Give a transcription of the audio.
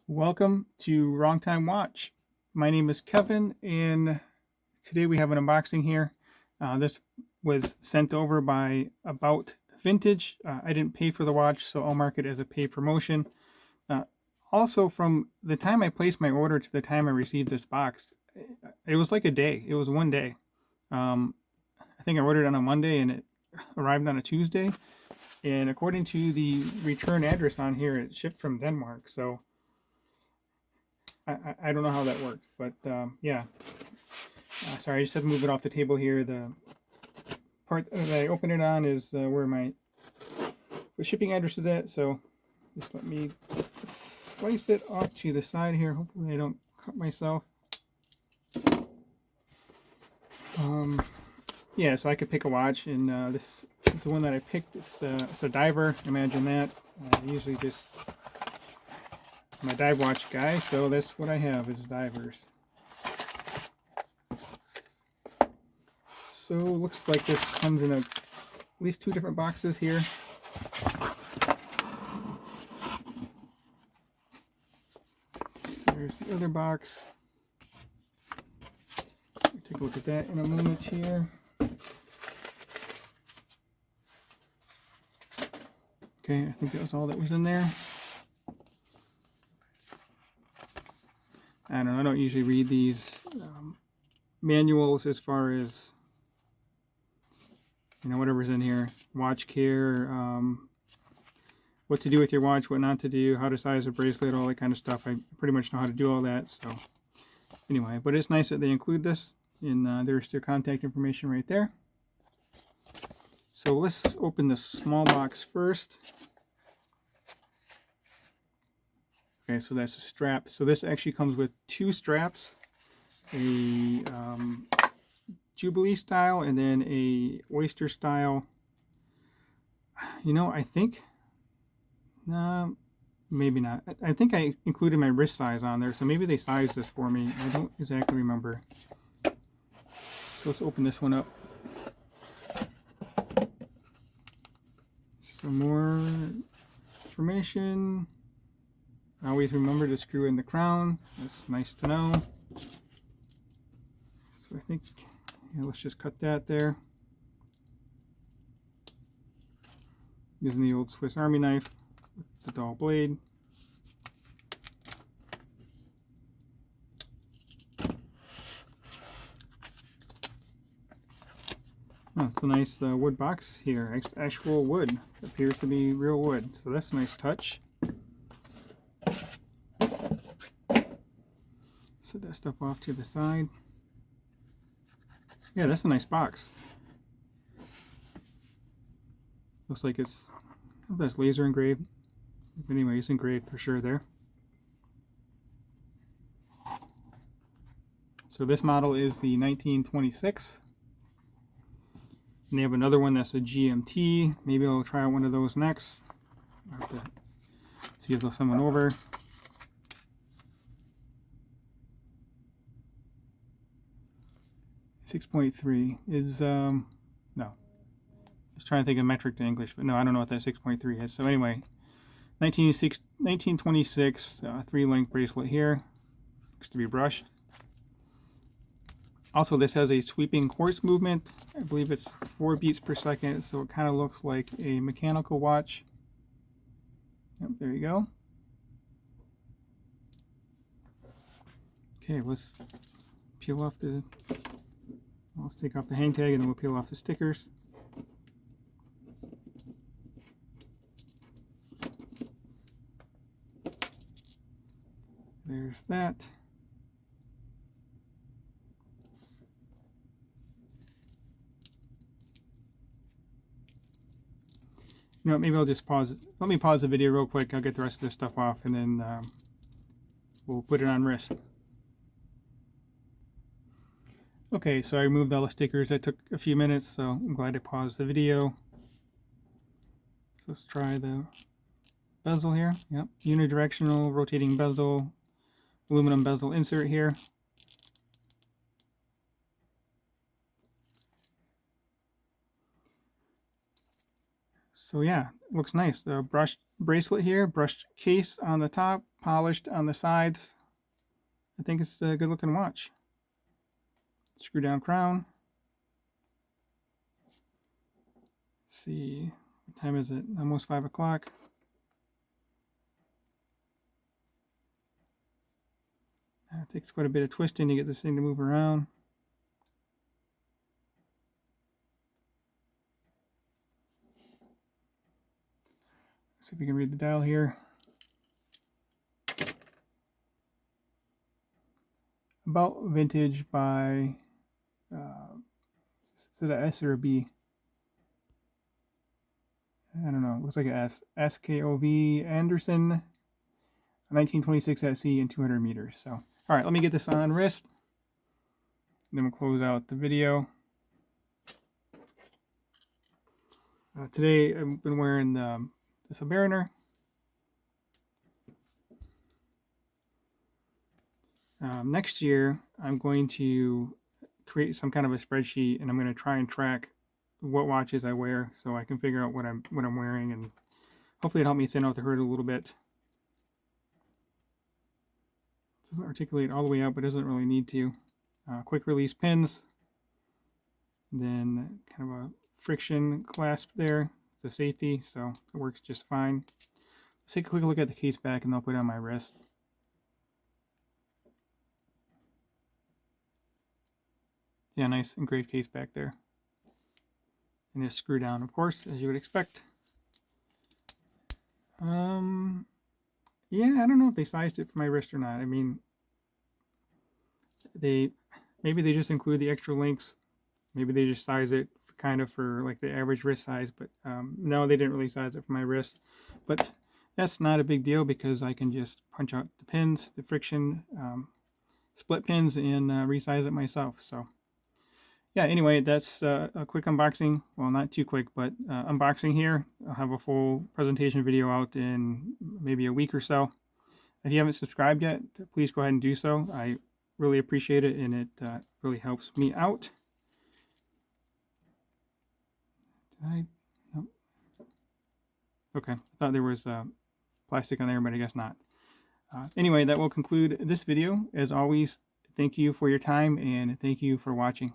Welcome to Wrong Time Watch. My name is Kevin, and today we have an unboxing here. This was sent over by About Vintage. I didn't pay for the watch, so I'll mark it as a paid promotion. Uh, Also, from the time I placed my order to the time I received this box, it was like a day. It was one day. Um, I think I ordered on a Monday and it arrived on a Tuesday. And according to the return address on here, it shipped from Denmark. So I don't know how that worked, but yeah. Sorry, I just have to move it off the table here. The part that I open it on is where my shipping address is at, so just let me slice it off to the side here. Hopefully I don't cut myself. Yeah, so I could pick a watch, and this is the one that I picked. It's a diver, imagine that. Usually just my dive watch guy, so that's what I have is divers. So looks like this comes in at least two different boxes here. There's the other box. We'll take a look at that in a moment here. Okay, I think that was all that was in there. I don't know, I don't usually read these manuals as far as, whatever's in here. Watch care, what to do with your watch, what not to do, how to size a bracelet, all that kind of stuff. I pretty much know how to do all that, so anyway, but it's nice that they include this, and there's their contact information right there. So let's open the small box first. Okay, so that's a strap. So this actually comes with two straps, a Jubilee style and then a Oyster style. I think, maybe not. I think I included my wrist size on there, so maybe they sized this for me. I don't exactly remember. So let's open this one up. Some more information. Always remember to screw in the crown. That's nice to know. So I think, let's just cut that there. Using the old Swiss Army knife with the dull blade. Oh, it's a nice wood box here. Actual wood. It appears to be real wood. So that's a nice touch. Set that stuff off to the side. Yeah, that's a nice box. Looks like it's, that's laser engraved. But anyway, it's engraved for sure there. So this model is the 1926. And they have another one that's a GMT. Maybe I'll try one of those next. I'll have to see if they'll send one over. .3 is, no. I was trying to think of metric to English, but no, I don't know what that 6.3 is. So anyway, 1926, 3-link bracelet here. Looks to be brushed. Also, this has a sweeping quartz movement. I believe it's 4 beats per second, so it kind of looks like a mechanical watch. Yep, there you go. Okay, let's peel off the, let's take off the hang tag and then we'll peel off the stickers. There's that. Maybe I'll just pause it. Let me pause the video real quick. I'll get the rest of this stuff off and then we'll put it on wrist. Okay, so I removed all the stickers. That took a few minutes, so I'm glad I paused the video. Let's try the bezel here. Yep, unidirectional rotating bezel, aluminum bezel insert here. So yeah, it looks nice. The brushed bracelet here, brushed case on the top, polished on the sides. I think it's a good looking watch. Screw down crown. Let's see, what time is it? Almost 5 o'clock. It takes quite a bit of twisting to get this thing to move around. See if we can read the dial here. About Vintage by, is it an S or a B? I don't know. It looks like an S. SKOV Anderson, 1926 SE and 200 meters. So, all right, let me get this on wrist. Then we'll close out the video. Today I've been wearing the Submariner. Next year I'm going to create some kind of a spreadsheet, and I'm going to try and track what watches I wear so I can figure out what I'm wearing, and hopefully it'll help me thin out the herd a little bit. It doesn't articulate all the way out, but doesn't really need to. Quick release pins, then kind of a friction clasp there, the safety, so it works just fine. Let's take a quick look at the case back, and I'll put it on my wrist. Yeah, nice engraved case back there. And just screw down, of course, as you would expect. Yeah, I don't know if they sized it for my wrist or not. I mean, maybe they just include the extra links. Maybe they just size it kind of for like the average wrist size, but no, they didn't really size it for my wrist. But that's not a big deal because I can just punch out the pins, the friction split pins, and resize it myself. So yeah, anyway, that's a quick unboxing. Well, not too quick, but unboxing here. I'll have a full presentation video out in maybe a week or so. If you haven't subscribed yet, please go ahead and do so. I really appreciate it, and it really helps me out. Nope. Okay, I thought there was plastic on there, but I guess not. Anyway, that will conclude this video. As always, thank you for your time, and thank you for watching.